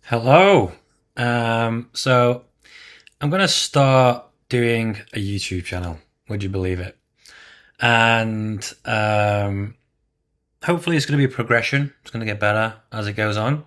Hello. So I'm going to start doing a YouTube channel. Would you believe it? And hopefully it's going to be a progression. It's going to get better as it goes on.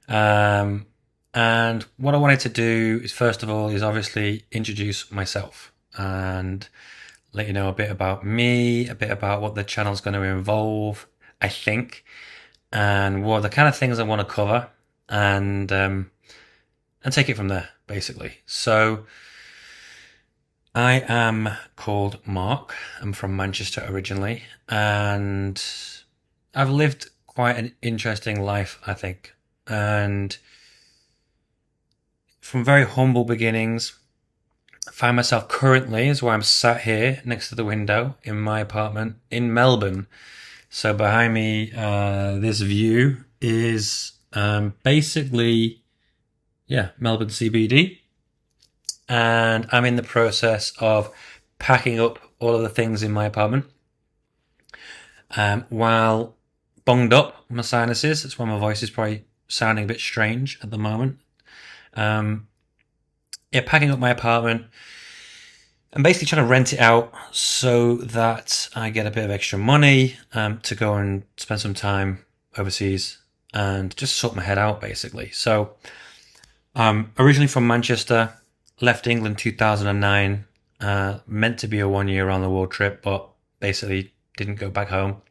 Um, and what I wanted to do is, first of all, is obviously introduce myself and let you know a bit about me, a bit about what the channel's going to involve, I think, and what the kind of things I want to cover. And take it from there, basically. So I am called Mark. I'm from Manchester originally, and I've lived quite an interesting life, I think. And from very humble beginnings, I find myself currently is where I'm sat here next to the window in my apartment in Melbourne. So behind me, this view is basically, yeah, Melbourne CBD. And I'm in the process of packing up all of the things in my apartment. While bunged up my sinuses, that's why my voice is probably sounding a bit strange at the moment. Yeah, packing up my apartment and basically trying to rent it out so that I get a bit of extra money to go and spend some time overseas and just sort my head out, basically. So, originally from Manchester, left England 2009, meant to be a 1 year around the world trip, but basically didn't go back home.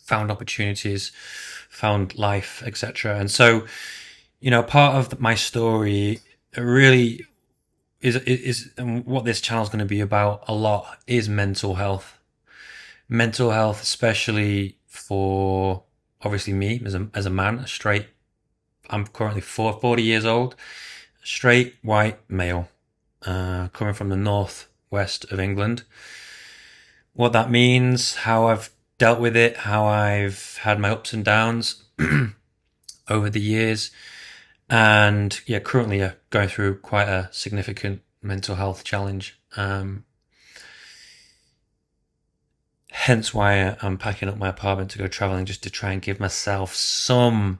Found opportunities, found life, etc. And so, part of my story really is and what this channel is going to be about a lot is mental health. Mental health, especially for obviously me as a man, a straight. I'm currently 40 years old, straight white male, coming from the northwest of England. What that means, how I've dealt with it, how I've had my ups and downs over the years, and yeah, currently going through quite a significant mental health challenge. Hence why I'm packing up my apartment to go traveling, just to try and give myself some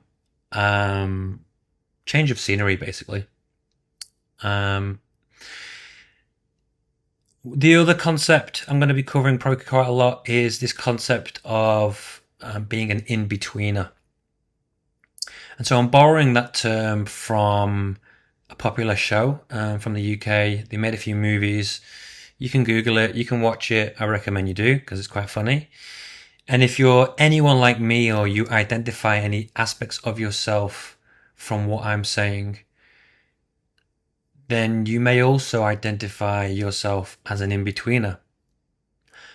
change of scenery, basically. The other concept I'm going to be covering probably quite a lot is this concept of being an in-betweener. And so I'm borrowing that term from a popular show from the UK. They made a few movies. You can Google it. You can watch it. I recommend you do because it's quite funny. And if you're anyone like me or you identify any aspects of yourself from what I'm saying, then you may also identify yourself as an in-betweener.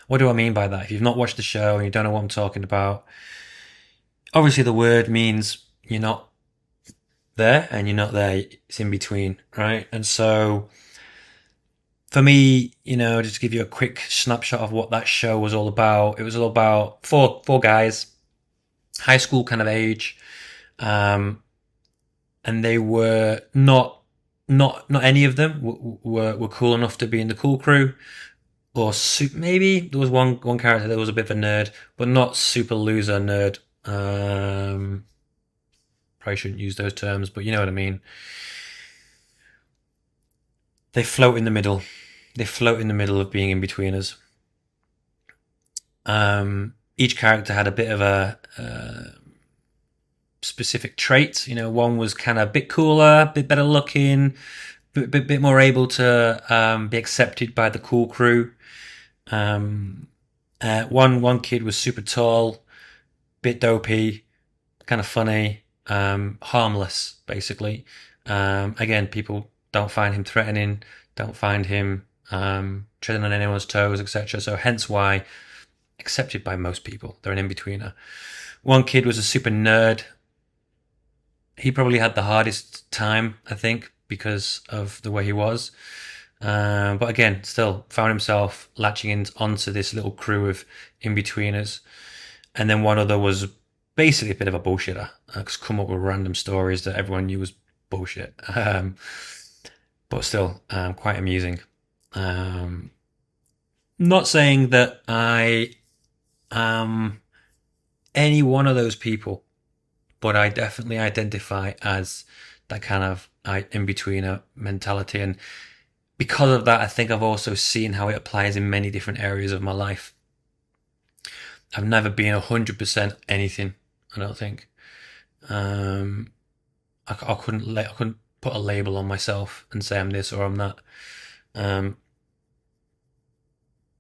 What do I mean by that? If you've not watched the show and you don't know what I'm talking about, obviously the word means you're not there and you're not there. It's in between, right? And so for me, just to give you a quick snapshot of what that show was all about, it was all about four guys, high school kind of age, and they were not any of them were cool enough to be in the cool crew, or maybe there was one character that was a bit of a nerd, but not super loser nerd. Probably shouldn't use those terms, but you know what I mean. They float in the middle. They float in the middle of being in betweeners. Each character had a bit of a specific trait. One was kind of a bit cooler, a bit better looking, bit more able to be accepted by the cool crew. One kid was super tall, bit dopey, kind of funny, harmless, basically. Again, people don't find him threatening, don't find him treading on anyone's toes, etc. So hence why accepted by most people. They're an in-betweener. One kid was a super nerd. He probably had the hardest time, I think, because of the way he was. But again, still found himself latching onto this little crew of in-betweeners. And then one other was basically a bit of a bullshitter. Just come up with random stories that everyone knew was bullshit. But still, quite amusing. Not saying that I am any one of those people, but I definitely identify as that kind of in-betweener mentality. And because of that, I think I've also seen how it applies in many different areas of my life. I've never been 100% anything, I don't think. I couldn't put a label on myself and say I'm this or I'm that. Um,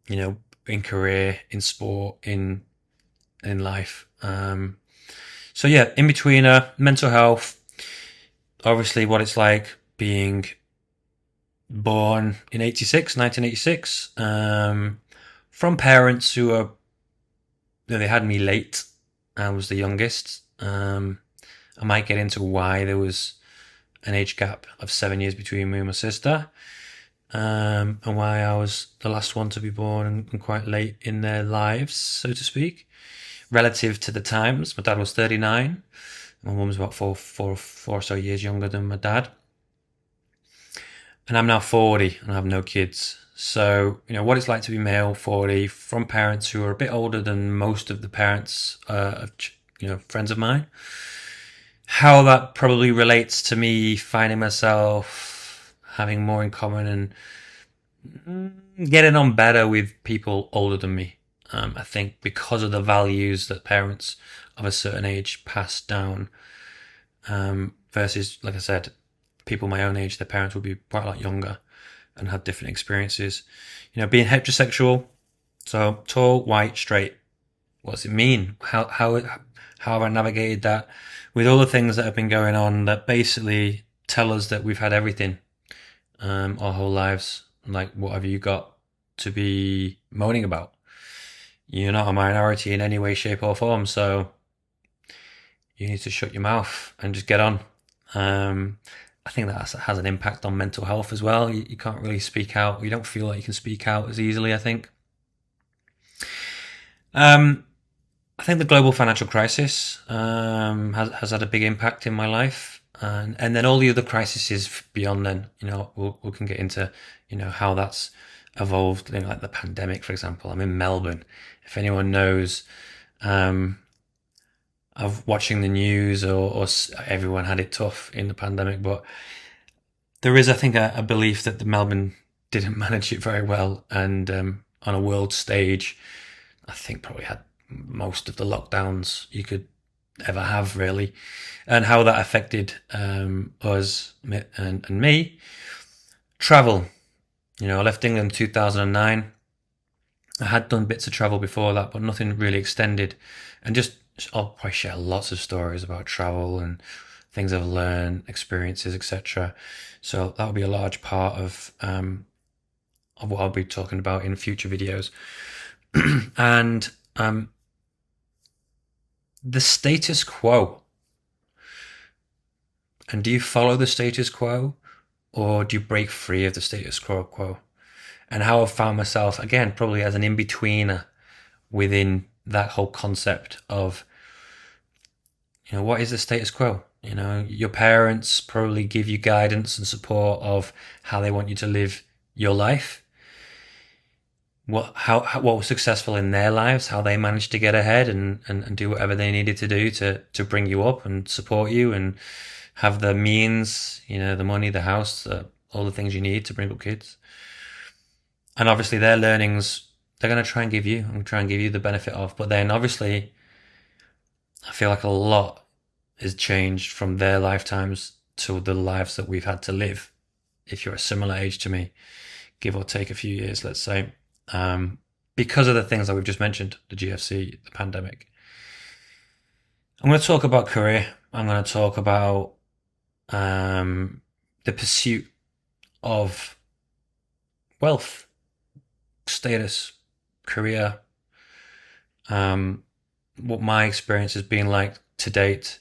in career, in sport, in life. So yeah, in betweener, mental health, obviously what it's like being born in 1986, from parents who are, they had me late. I was the youngest. I might get into why there was an age gap of 7 years between me and my sister, and why I was the last one to be born and quite late in their lives, so to speak, relative to the times. My dad was 39. My mum was about four or so years younger than my dad. And I'm now 40 and I have no kids. So, what it's like to be male, 40, from parents who are a bit older than most of the parents of, friends of mine. How that probably relates to me finding myself having more in common and getting on better with people older than me. I think because of the values that parents of a certain age pass down, versus, like I said, people my own age, their parents would be quite a lot younger and had different experiences. Being heterosexual, so tall, white, straight. What does it mean? How have I navigated that with all the things that have been going on that basically tell us that we've had everything our whole lives? Like, what have you got to be moaning about? You're not a minority in any way, shape, or form, so you need to shut your mouth and just get on. I think that has an impact on mental health as well. You can't really speak out. You don't feel like you can speak out as easily, I think. I think the global financial crisis has had a big impact in my life, and then all the other crises beyond. Then we can get into how that's evolved. Like the pandemic, for example. I'm in Melbourne. If anyone knows, of watching the news or everyone had it tough in the pandemic, but there is, I think, a belief that the Melbourne didn't manage it very well, and on a world stage, I think probably had most of the lockdowns you could ever have, really, and how that affected us and me. Travel, I left England in 2009. I had done bits of travel before that, but nothing really extended, and I'll probably share lots of stories about travel and things I've learned, experiences, etc. So that will be a large part of what I'll be talking about in future videos. And the status quo. And do you follow the status quo, or do you break free of the status quo? And how I've found myself, again, probably as an in-betweener within that whole concept of, what is the status quo? Your parents probably give you guidance and support of how they want you to live your life. What was successful in their lives, how they managed to get ahead and do whatever they needed to do to bring you up and support you and have the means, the money, the house, all the things you need to bring up kids. And obviously their learnings, they're going to try and give you the benefit of. But then obviously I feel like a lot is changed from their lifetimes to the lives that we've had to live. If you're a similar age to me, give or take a few years, let's say, because of the things that we've just mentioned, the GFC, the pandemic. I'm going to talk about career. I'm going to talk about the pursuit of wealth, status, career, what my experience has been like to date.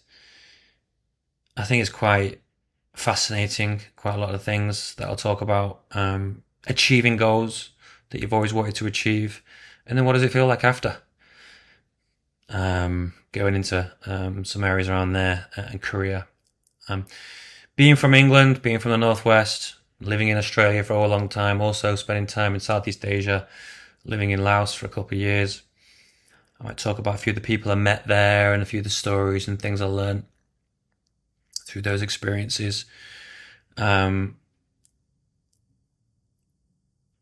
I think it's quite fascinating, quite a lot of things that I'll talk about. Achieving goals that you've always wanted to achieve, and then what does it feel like after? Going into some areas around there and career. Being from England, being from the Northwest, living in Australia for a long time, also spending time in Southeast Asia, living in Laos for a couple of years. I might talk about a few of the people I met there and a few of the stories and things I learned through those experiences. And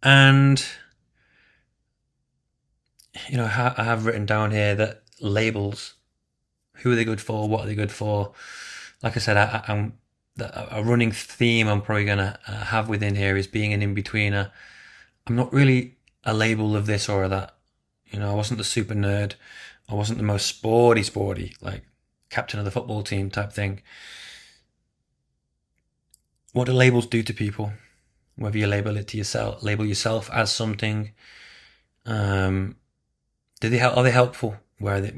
I have written down here that labels, who are they good for? What are they good for? Like I said, a running theme I'm probably going to have within here is being an in-betweener. I'm not really a label of this or that. I wasn't the super nerd. I wasn't the most sporty, like captain of the football team type thing. What do labels do to people? Whether you label yourself as something, do they help? Are they helpful? Where are they?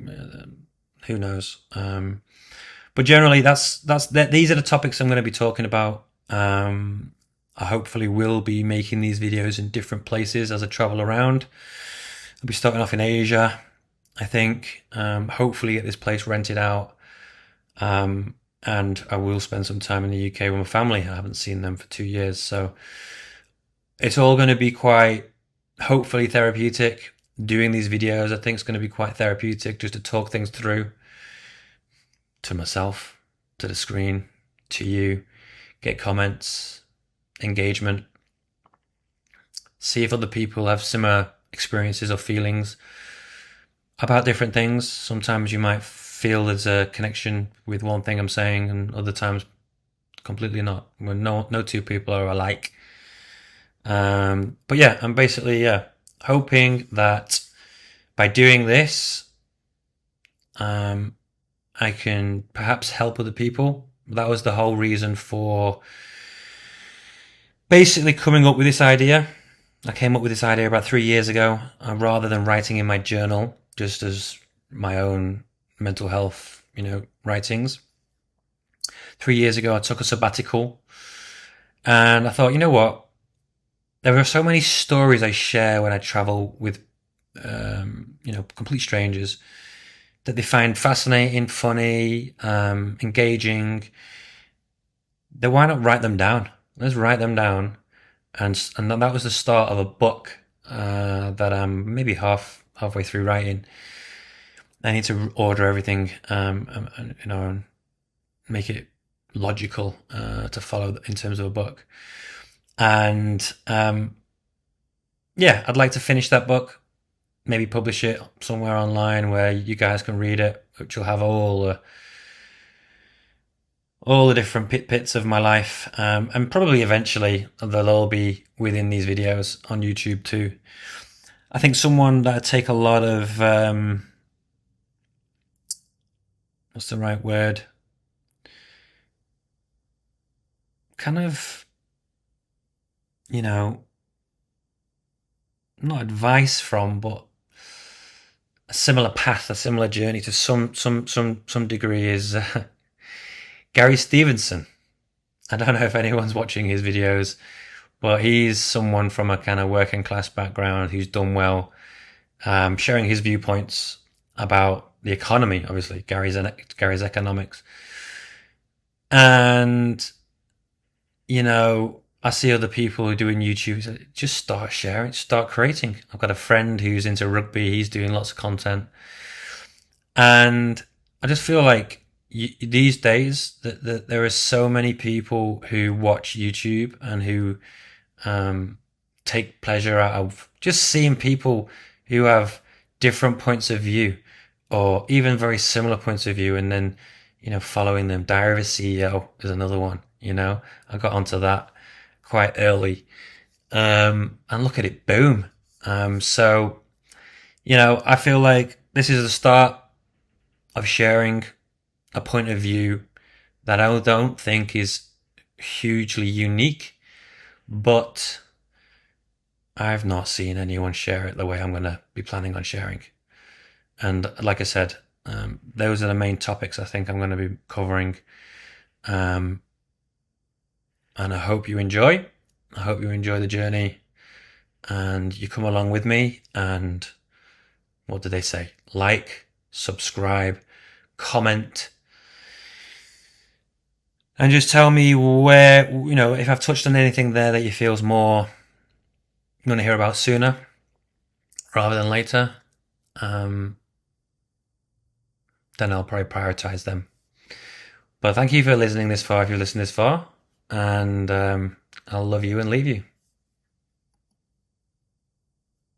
Who knows? But generally, these are the topics I'm going to be talking about. I hopefully will be making these videos in different places as I travel around. I'll be starting off in Asia, I think. Hopefully get this place rented out. And I will spend some time in the UK with my family. I haven't seen them for 2 years. So it's all going to be quite, hopefully, therapeutic. Doing these videos, I think, is going to be quite therapeutic, just to talk things through to myself, to the screen, to you, get comments, engagement, see if other people have similar experiences or feelings about different things. Sometimes you might feel there's a connection with one thing I'm saying, and other times completely not. When no two people are alike. But yeah, I'm basically hoping that by doing this, I can perhaps help other people. That was the whole reason for basically coming up with this idea. I came up with this idea about 3 years ago, rather than writing in my journal, just as my own mental health, writings. 3 years ago, I took a sabbatical, and I thought, you know what? There are so many stories I share when I travel with, complete strangers that they find fascinating, funny, engaging. Then why not write them down? Let's write them down. And that was the start of a book that I'm maybe halfway through writing. I need to order everything, and make it logical to follow in terms of a book. And I'd like to finish that book, maybe publish it somewhere online where you guys can read it, which will have all the different pits of my life, and probably eventually they'll all be within these videos on YouTube too. I think someone that I take a lot of what's the right word? Kind of, not advice from, but a similar path, a similar journey to some degree is Gary Stevenson. I don't know if anyone's watching his videos, but he's someone from a kind of working class background who's done well, sharing his viewpoints about the economy. Obviously, Gary's economics, and I see other people who are doing YouTube. So just start sharing, start creating. I've got a friend who's into rugby. He's doing lots of content, and I just feel like these days that there are so many people who watch YouTube and who take pleasure out of just seeing people who have different points of view, or even very similar points of view, and then following them. Diary of a CEO is another one. I got onto that quite early, and look at it, boom. So I feel like this is the start of sharing a point of view that I don't think is hugely unique, but I've not seen anyone share it the way I'm going to be planning on sharing. And like I said, those are the main topics I think I'm going to be covering. And I hope you enjoy. I hope you enjoy the journey and you come along with me. And what do they say? Like, subscribe, comment, and just tell me where, if I've touched on anything there that you feel's more you want to hear about sooner rather than later. Then I'll probably prioritize them. But thank you for listening this far, if you've listened this far, and I'll love you and leave you.